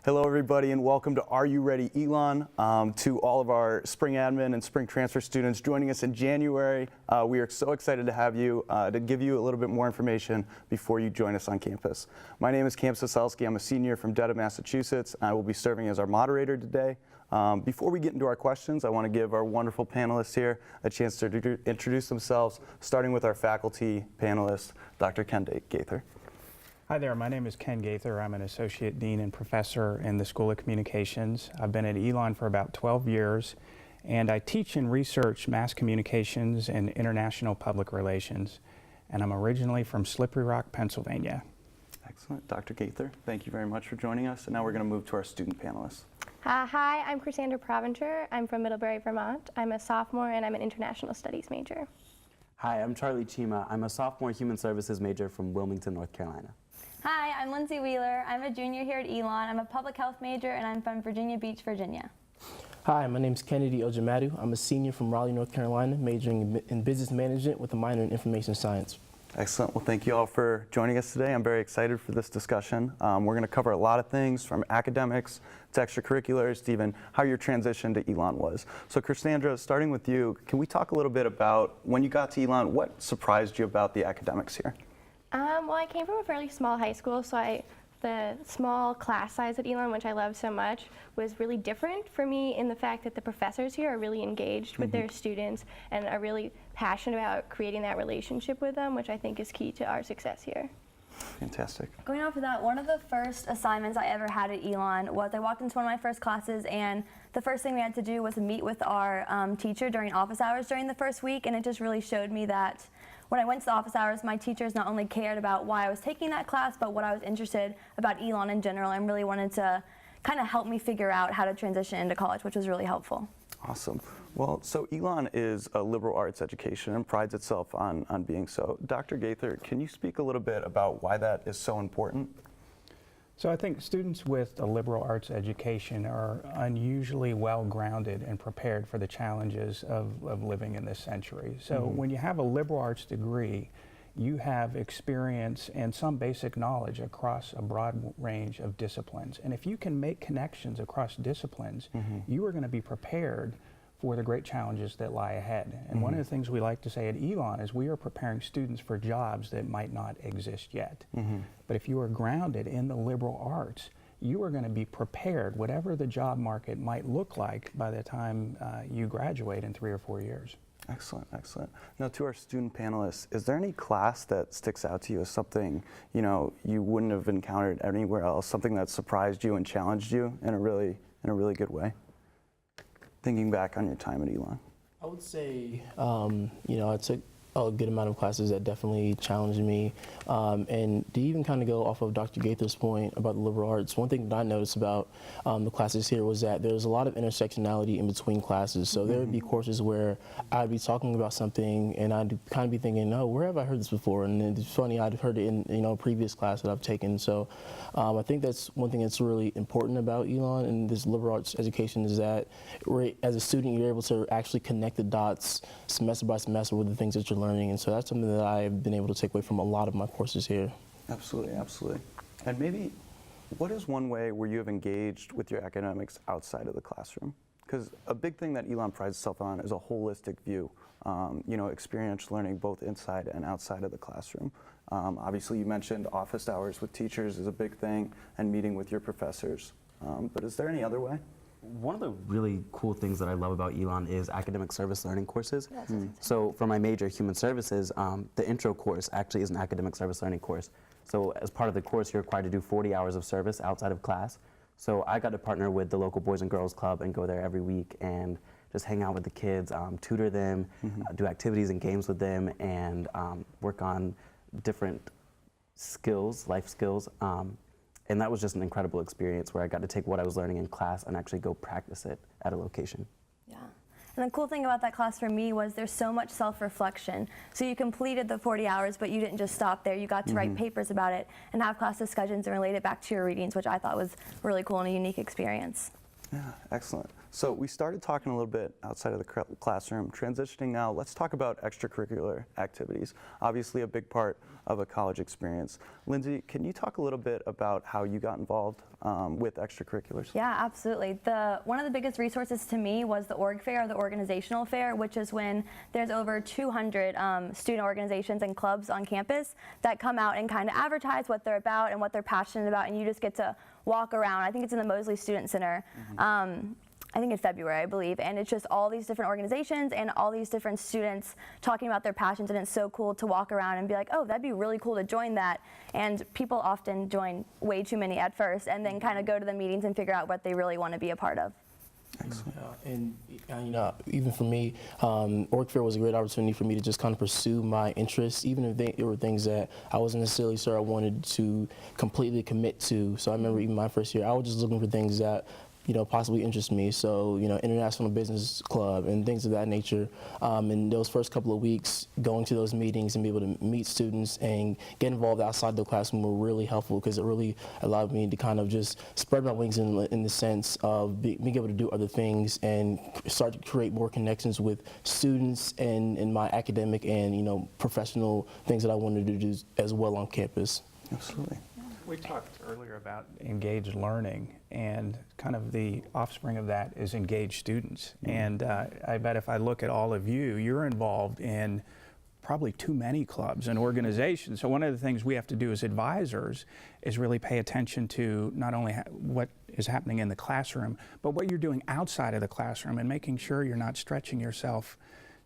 Hello everybody and welcome to Are You Ready Elon. To all of our spring admin and spring transfer students joining us in January. We are so excited to have you, to give you a little bit more information before you join us on campus. My name is Cam Soselski. I'm a senior from Dedham, Massachusetts. I will be serving as our moderator today. Before we get into our questions, I want to give our wonderful panelists here a chance to introduce themselves, starting with our faculty panelist, Dr. Ken Gaither. Hi there, my name is Ken Gaither. I'm an Associate Dean and Professor in the School of Communications. I've been at Elon for about 12 years, and I teach and research mass communications and international public relations. And I'm originally from Slippery Rock, Pennsylvania. Excellent. Dr. Gaither, thank you very much for joining us. And now we're going to move to our student panelists. Hi, I'm Cassandra Provencher. I'm from Middlebury, Vermont. I'm a sophomore and I'm an international studies major. Hi, I'm Charlie Chima. I'm a sophomore human services major from Wilmington, North Carolina. Hi, I'm Lindsay Wheeler. I'm a junior here at Elon. I'm a public health major and I'm from Virginia Beach, Virginia. Hi, my name is Kennedy Ojamadu. I'm a senior from Raleigh, North Carolina, majoring in business management with a minor in information science. Excellent. Well, thank you all for joining us today. I'm very excited for this discussion. We're going to cover a lot of things from academics to extracurriculars to even how your transition to Elon was. So Cassandra, starting with you, can we talk a little bit about when you got to Elon, what surprised you about the academics here? Well, I came from a fairly small high school, so the small class size at Elon, which I love so much, was really different for me in the fact that the professors here are really engaged with their students and are really passionate about creating that relationship with them, which I think is key to our success here. Fantastic. Going off of that, one of the first assignments I ever had at Elon was I walked into one of my first classes and the first thing we had to do was meet with our teacher during office hours during the first week, and it just really showed me that when I went to the office hours, my teachers not only cared about why I was taking that class, but what I was interested about Elon in general, and really wanted to kind of help me figure out how to transition into college, which was really helpful. Awesome. Well, so Elon is a liberal arts education and prides itself on being so. Dr. Gaither, can you speak a little bit about why that is so important? So I think students with a liberal arts education are unusually well grounded and prepared for the challenges of living in this century. So when you have a liberal arts degree, you have experience and some basic knowledge across a broad range of disciplines. And if you can make connections across disciplines, you are going to be prepared for the great challenges that lie ahead. And one of the things we like to say at Elon is we are preparing students for jobs that might not exist yet. But if you are grounded in the liberal arts, you are going to be prepared, whatever the job market might look like by the time you graduate in 3 or 4 years. Excellent, excellent. Now to our student panelists, is there any class that sticks out to you as something, you know, you wouldn't have encountered anywhere else, something that surprised you and challenged you in a really good way? Thinking back on your time at Elon. I would say, you know, I took a good amount of classes that definitely challenged me. And to even kind of go off of Dr. Gaither's point about the liberal arts, one thing that I noticed about the classes here was that there's a lot of intersectionality in between classes. So there would be courses where I'd be talking about something and I'd kind of be thinking, oh, where have I heard this before? And it's funny, I'd heard it in, you know, a previous class that I've taken. So I think that's one thing that's really important about Elon and this liberal arts education is that as a student, you're able to actually connect the dots semester by semester with the things that you're learning, and so that's something that I've been able to take away from a lot of my courses here. Absolutely, absolutely. And maybe, what is one way where you have engaged with your academics outside of the classroom? Because a big thing that Elon prides itself on is a holistic view, you know, experiential learning both inside and outside of the classroom. Obviously, you mentioned office hours with teachers is a big thing, and meeting with your professors. But is there any other way? One of the really cool things that I love about Elon is academic service learning courses. So for my major, human services, the intro course actually is an academic service learning course. So as part of the course, you're required to do 40 hours of service outside of class. So I got to partner with the local Boys and Girls Club and go there every week and just hang out with the kids, tutor them, do activities and games with them, and work on different skills, life skills. And that was just an incredible experience where I got to take what I was learning in class and actually go practice it at a location. Yeah. And the cool thing about that class for me was there's so much self-reflection. So you completed the 40 hours, but you didn't just stop there. You got to write papers about it and have class discussions and relate it back to your readings, which I thought was really cool and a unique experience. Yeah, excellent. So we started talking a little bit outside of the classroom. Transitioning now, let's talk about extracurricular activities. Obviously a big part of a college experience. Lindsay, can you talk a little bit about how you got involved with extracurriculars? Yeah, absolutely. One of the biggest resources to me was the org fair, or the organizational fair, which is when there's over 200 student organizations and clubs on campus that come out and kind of advertise what they're about and what they're passionate about, and you just get to walk around. I think it's in the Mosley Student Center. I think in February, I believe, and it's just all these different organizations and all these different students talking about their passions, and it's so cool to walk around and be like, oh, that'd be really cool to join that. And people often join way too many at first, and then kind of go to the meetings and figure out what they really want to be a part of. Excellent. And you know, even for me, Org Fair was a great opportunity for me to just kind of pursue my interests, even if there were things that I wasn't necessarily sure I wanted to completely commit to. So I remember even my first year, I was just looking for things that possibly interest me. So, International Business Club and things of that nature. And those first couple of weeks, going to those meetings and be able to meet students and get involved outside the classroom were really helpful, because it really allowed me to kind of just spread my wings in the sense of being able to do other things and start to create more connections with students and in my academic and, professional things that I wanted to do as well on campus. Absolutely. We talked earlier about engaged learning, and kind of the offspring of that is engaged students. And I bet if I look at all of you, you're involved in probably too many clubs and organizations. So one of the things we have to do as advisors is really pay attention to not only what is happening in the classroom, but what you're doing outside of the classroom, and making sure you're not stretching yourself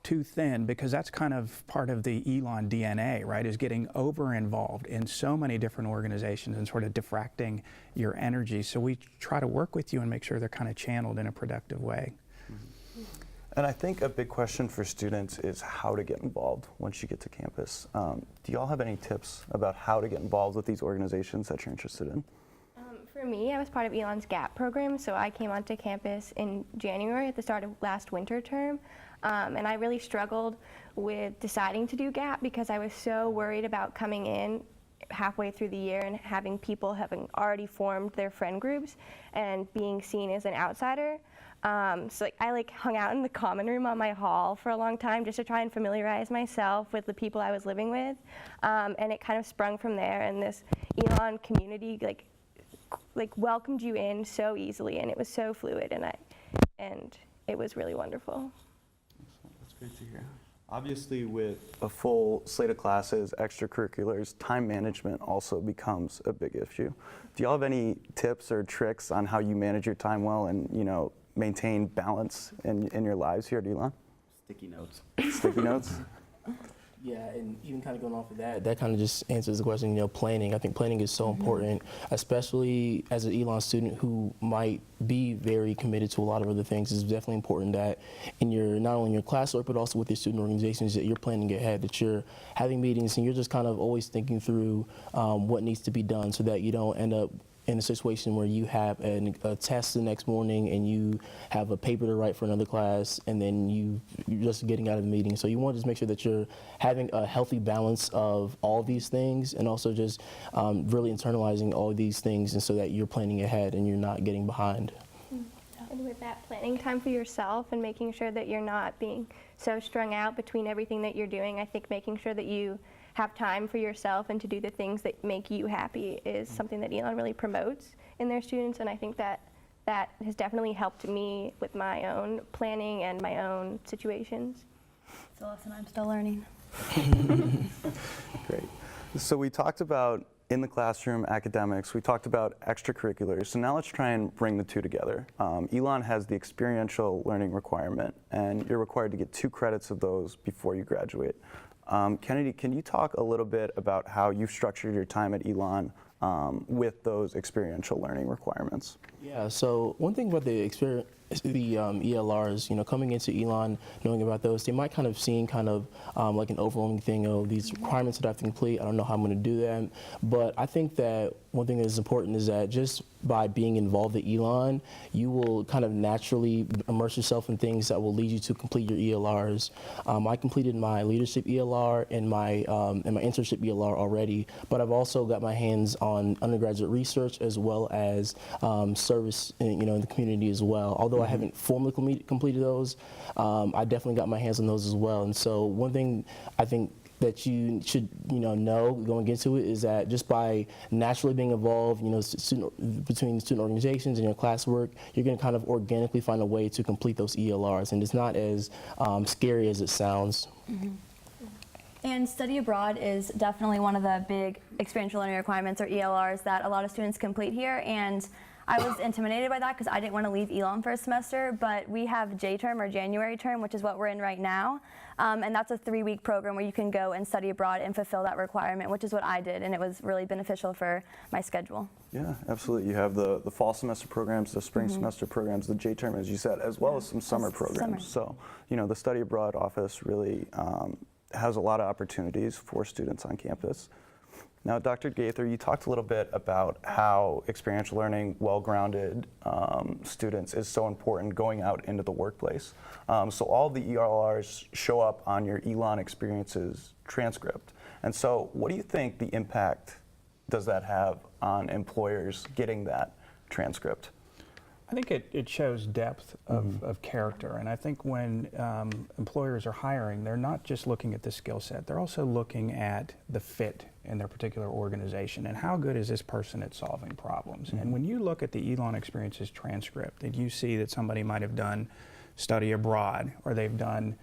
too thin, because that's kind of part of the Elon DNA, right, is getting over involved in so many different organizations and sort of diffracting your energy. So we try to work with you and make sure they're kind of channeled in a productive way. And I think a big question for students is how to get involved once you get to campus. Do you all have any tips about how to get involved with these organizations that you're interested in? For me, I was part of Elon's GAP program, so I came onto campus in January at the start of last winter term. And I really struggled with deciding to do GAP because I was so worried about coming in halfway through the year and having people having already formed their friend groups and being seen as an outsider. So I hung out in the common room on my hall for a long time just to try and familiarize myself with the people I was living with. And it kind of sprung from there, and this Elon community welcomed you in so easily, and it was so fluid, and it was really wonderful. That's great to hear. Obviously, with a full slate of classes, extracurriculars, time management also becomes a big issue. Do y'all have any tips or tricks on how you manage your time well and, maintain balance in your lives here at Elon? Sticky notes. Sticky notes? Yeah, and even kind of going off of that, that kind of just answers the question, planning. I think planning is so important, especially as an Elon student who might be very committed to a lot of other things. It's definitely important that not only in your classwork, but also with your student organizations, that you're planning ahead, that you're having meetings and you're just kind of always thinking through what needs to be done, so that you don't end up in a situation where you have a test the next morning and you have a paper to write for another class, and then you're just getting out of the meeting. So you want to just make sure that you're having a healthy balance of all these things, and also just really internalizing all of these things, and so that you're planning ahead and you're not getting behind. And with that, planning time for yourself and making sure that you're not being so strung out between everything that you're doing, I think making sure that you have time for yourself and to do the things that make you happy is something that Elon really promotes in their students, and I think that has definitely helped me with my own planning and my own situations. It's a lesson I'm still learning. Great. So we talked about in the classroom academics, we talked about extracurriculars, so now let's try and bring the two together. Elon has the experiential learning requirement, and you're required to get 2 credits of those before you graduate. Kennedy, can you talk a little bit about how you've structured your time at Elon with those experiential learning requirements? Yeah, so one thing about the ELRs, coming into Elon, knowing about those, they might kind of seem like an overwhelming thing. Oh, these requirements that I have to complete, I don't know how I'm going to do them. But I think that one thing that is important is that just by being involved at Elon, you will kind of naturally immerse yourself in things that will lead you to complete your ELRs. I completed my leadership ELR and my internship ELR already, but I've also got my hands on undergraduate research as well as service, in the community as well. Although I haven't formally completed those, I definitely got my hands on those as well. And so one thing I think that you should know going into it is that just by naturally being involved, between student organizations and your classwork, you're going to kind of organically find a way to complete those ELRs, and it's not as scary as it sounds. And study abroad is definitely one of the big experiential learning requirements, or ELRs, that a lot of students complete here. And I was intimidated by that because I didn't want to leave Elon for a semester, but we have J term, or January term, which is what we're in right now. And that's a 3-week program where you can go and study abroad and fulfill that requirement, which is what I did, and it was really beneficial for my schedule. Yeah, absolutely. You have the fall semester programs, the spring semester programs, the J term, as you said, as well as some summer programs. So, the study abroad office really has a lot of opportunities for students on campus. Now, Dr. Gaither, you talked a little bit about how experiential learning, well-grounded students is so important going out into the workplace. So all the ELRs show up on your Elon Experiences transcript. And so what do you think the impact does that have on employers getting that transcript? I think it shows depth of character, and I think when employers are hiring, they're not just looking at the skill set, they're also looking at the fit in their particular organization and how good is this person at solving problems. And when you look at the Elon Experiences transcript and you see that somebody might have done study abroad, or they've done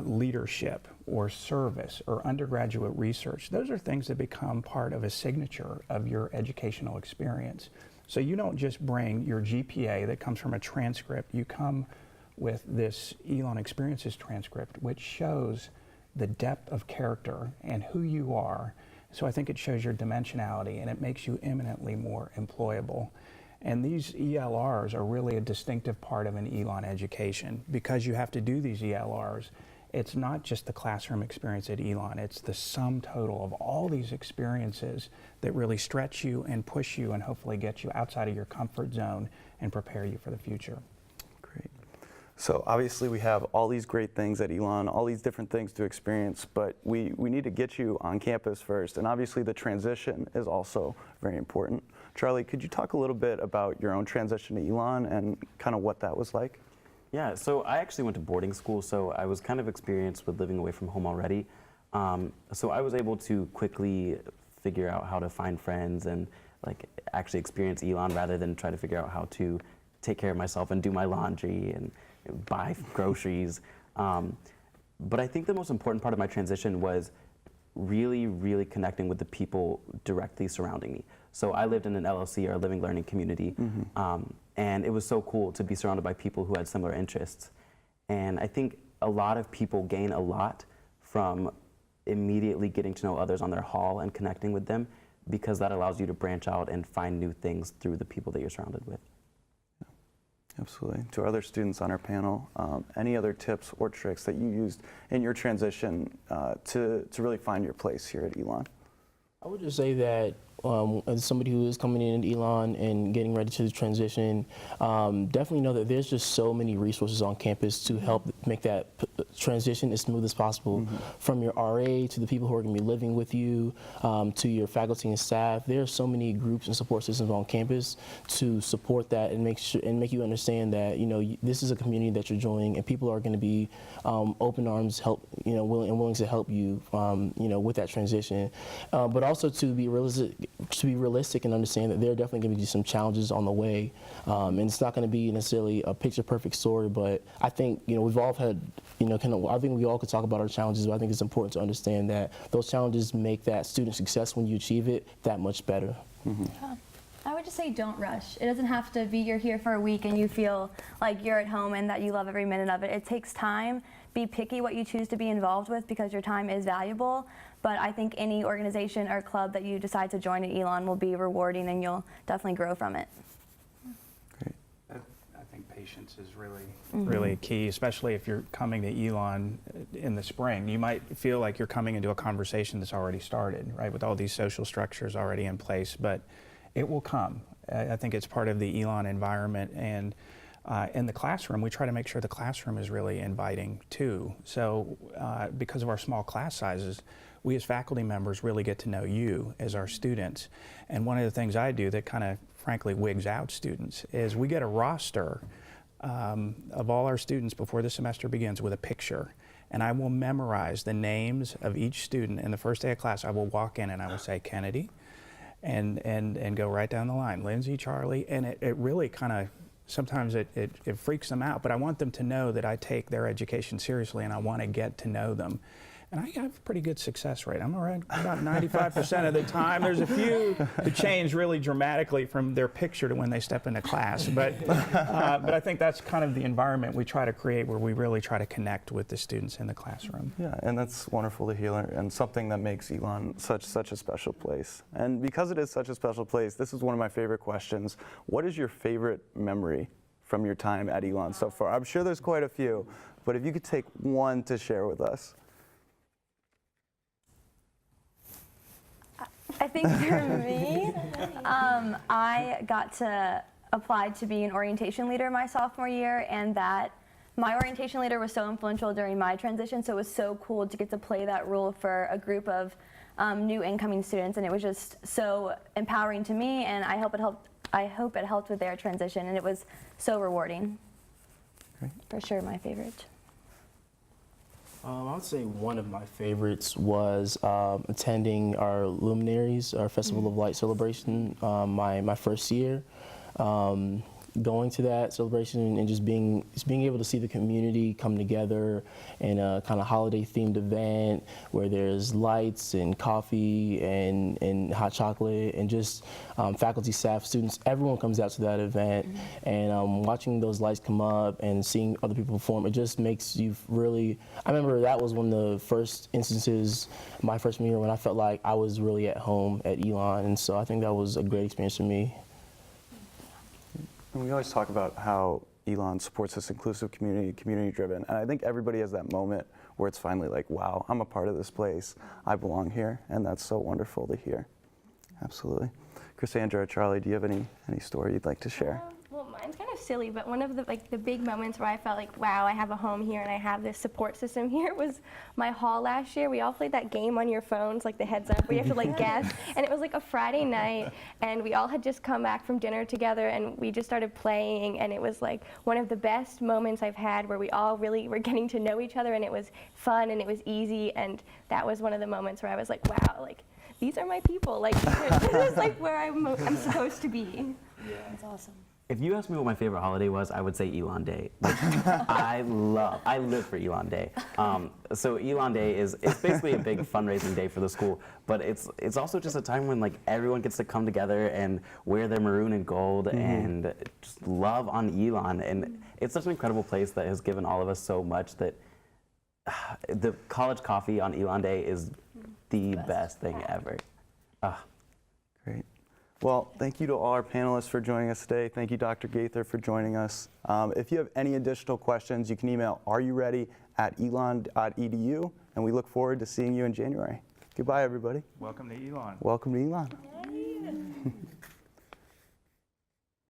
leadership or service or undergraduate research, those are things that become part of a signature of your educational experience. So you don't just bring your GPA that comes from a transcript, you come with this Elon Experiences transcript, which shows the depth of character and who you are. So I think it shows your dimensionality, and it makes you eminently more employable. And these ELRs are really a distinctive part of an Elon education. Because you have to do these ELRs, it's not just the classroom experience at Elon, it's the sum total of all these experiences that really stretch you and push you and hopefully get you outside of your comfort zone and prepare you for the future. Great. So obviously we have all these great things at Elon, all these different things to experience, but we need to get you on campus first. And obviously the transition is also very important. Charlie, could you talk a little bit about your own transition to Elon and kind of what that was like? Yeah, so I actually went to boarding school, so I was kind of experienced with living away from home already. So I was able to quickly figure out how to find friends and actually experience Elon rather than try to figure out how to take care of myself and do my laundry and buy groceries. But I think the most important part of my transition was really, really connecting with the people directly surrounding me. So I lived in an LLC, or a living learning community, and it was so cool to be surrounded by people who had similar interests. And I think a lot of people gain a lot from immediately getting to know others on their hall and connecting with them, because that allows you to branch out and find new things through the people that you're surrounded with. Absolutely. To our other students on our panel, any other tips or tricks that you used in your transition to really find your place here at Elon? I would just say that as somebody who is coming in at Elon and getting ready to transition, definitely know that there's just so many resources on campus to help make that transition as smooth as possible. From your RA to the people who are going to be living with you, to your faculty and staff. There are so many groups and support systems on campus to support that and make you understand that this is a community that you're joining, and people are going to be open arms, willing to help you, with that transition. But also to be realistic and understand that there are definitely going to be some challenges on the way, and it's not going to be necessarily a picture-perfect story. But I think we've all had, I think we all could talk about our challenges, but I think it's important to understand that those challenges make that student success when you achieve it that much better. I would just say don't rush. It doesn't have to be you're here for a week and you feel like you're at home and that you love every minute of it. It takes time. Be picky what you choose to be involved with, because your time is valuable. But I think any organization or club that you decide to join at Elon will be rewarding, and you'll definitely grow from it. Great. I think patience is really key, especially if you're coming to Elon in the spring. You might feel like you're coming into a conversation that's already started, right, with all these social structures already in place, but it will come. I think it's part of the Elon environment, and in the classroom, we try to make sure the classroom is really inviting too. So because of our small class sizes, we as faculty members really get to know you as our students. And one of the things I do that kind of frankly wigs out students is we get a roster of all our students before the semester begins with a picture. and I will memorize the names of each student. And the first day of class, I will walk in and I will say Kennedy, and go right down the line, Lindsay, Charlie, and it really kind of, sometimes it freaks them out, but I want them to know that I take their education seriously and I want to get to know them. And I have a pretty good success rate. I'm around about 95% of the time. There's a few who change really dramatically from their picture to when they step into class. But I think that's kind of the environment we try to create, where we really try to connect with the students in the classroom. Yeah, and that's wonderful to hear, and something that makes Elon such a special place. And because it is such a special place, this is one of my favorite questions. What is your favorite memory from your time at Elon so far? I'm sure there's quite a few, but if you could take one to share with us. I think for me, I got to apply to be an orientation leader my sophomore year, and that my orientation leader was so influential during my transition, so it was so cool to get to play that role for a group of new incoming students, and it was just so empowering to me, and I hope it helped with their transition, and it was so rewarding. Great. For sure my favorite. I would say one of my favorites was attending our Luminaries, our Festival of Light celebration, my first year. Going to that celebration and just being able to see the community come together in a kind of holiday themed event where there's lights and coffee and hot chocolate and just faculty, staff, students, everyone comes out to that event. And watching those lights come up and seeing other people perform, it just makes you really, I remember that was one of the first instances my freshman year when I felt like I was really at home at Elon, and so I think that was a great experience for me. And we always talk about how Elon supports this inclusive community, community-driven, and I think everybody has that moment where it's finally like, wow, I'm a part of this place, I belong here, and that's so wonderful to hear. Absolutely. Cassandra, Charlie, do you have any story you'd like to share? Well, mine's kind of silly, but one of the big moments where I felt like, wow, I have a home here and I have this support system here was my hall last year. We all played that game on your phones, like the heads up, where you have to guess. And it was like a Friday night, and we all had just come back from dinner together, and we just started playing, and it was like one of the best moments I've had, where we all really were getting to know each other, and it was fun and it was easy, and that was one of the moments where I was like, wow, like these are my people. Like this is like where I'm supposed to be. Yeah. That's awesome. If you asked me what my favorite holiday was, I would say Elon Day. Like, I live for Elon Day. So Elon Day it's basically a big fundraising day for the school, but it's also just a time when like everyone gets to come together and wear their maroon and gold and just love on Elon. And it's such an incredible place that has given all of us so much that the college coffee on Elon Day is the best thing ever. Great. Well, thank you to all our panelists for joining us today. Thank you, Dr. Gaither, for joining us. If you have any additional questions, you can email areyouready@elon.edu, and we look forward to seeing you in January. Goodbye, everybody. Welcome to Elon. Welcome to Elon.